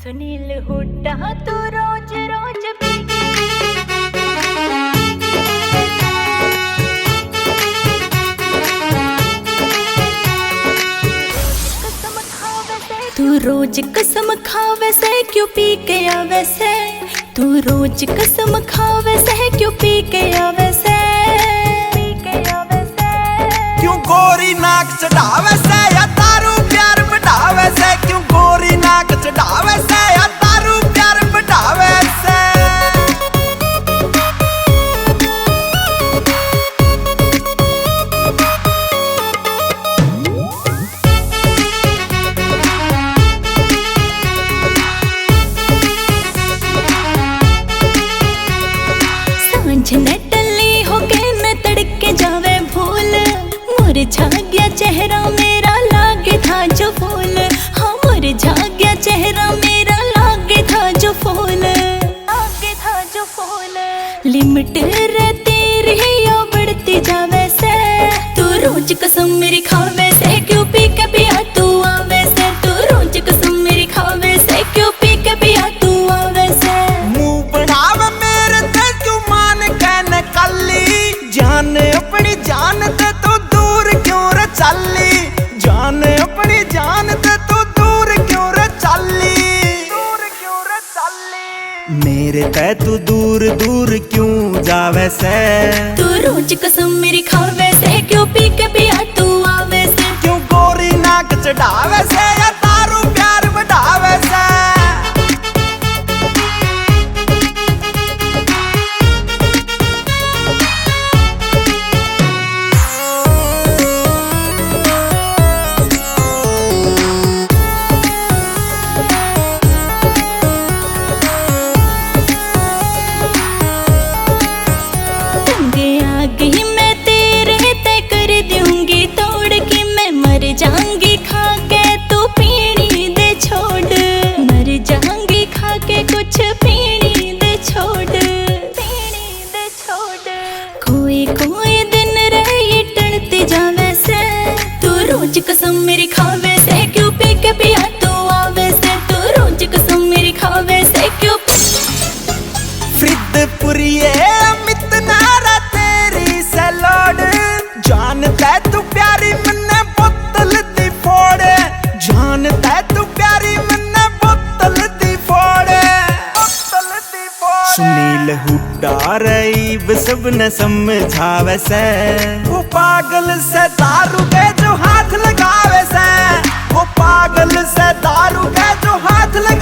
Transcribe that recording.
सुनील हुड्डा तो रोज रोज तू रोज कसम खावे से क्यों पी के आवे से, तू रोज कसम खावे से क्यों पी के आवे से, क्यों गोरी नाक चढ़ावे से या तारू प्यार बढ़ावे से, क्यों गोरी नाक चढ़ावे से या तारू प्यार बढ़ावे से। सांझ न टली हो के न तड़के जावे भूल, मुरझा गया चेहरा मेरा लागे था जो फूल, हाँ मुरझा गया चेहरा मेरा लागे था जो फूल, लागे था जो फूल। लिमिट रहती रही या बढ़ती जावे से, तू रोज कसम मेरी खावे से क्यों पी के पिया तू आवे से, तू रोज कसम मेरी खावे से क्यों पी के पिया तू आवे से। मुंह बढ़ावे मेरे ते क्यों मान कहने कली, जान अपनी जान ते तू दूर क्यों रे चली, जान अपनी जान ते तू दूर क्यों रे चली, दूर क्यों रे चली। मेरे ते तू दूर दूर क्यों जावे से, तू रोज कसम मेरी खावे से क्यों पी के पिया तू आवे से, क्यों गोरी नाक चढ़ावे से या तारू प्यार बढ़ावे से। आगे मैं तेरे तय कर दूंगी तोड़ के, मैं मर जाऊंगी खा के तू पीनी दे छोड़, मर जाऊंगी खा के कुछ पीनी दे छोड़, पीनी दे छोड़। कोई कोई दिन रही टलते जावे से, तू रोज कसम मेरी खावे से क्यों पी के पिया तू आवे से, तू रोज कसम मेरी खावे से क्यों। फ्रिदपुरिये अमित नारा तेरी सलोड, जानता तू प्यारी मन्ने बोतल दी फोड़े, जानता तू प्यारी मन्ने बोतल दी फोड़े, बोतल दी फोड़े। सुनील हुड्डा रईब सब न समझावे से, वो पागल से दारू के जो हाथ लगावे से, वो पागल से दारू के जो हाथ लगा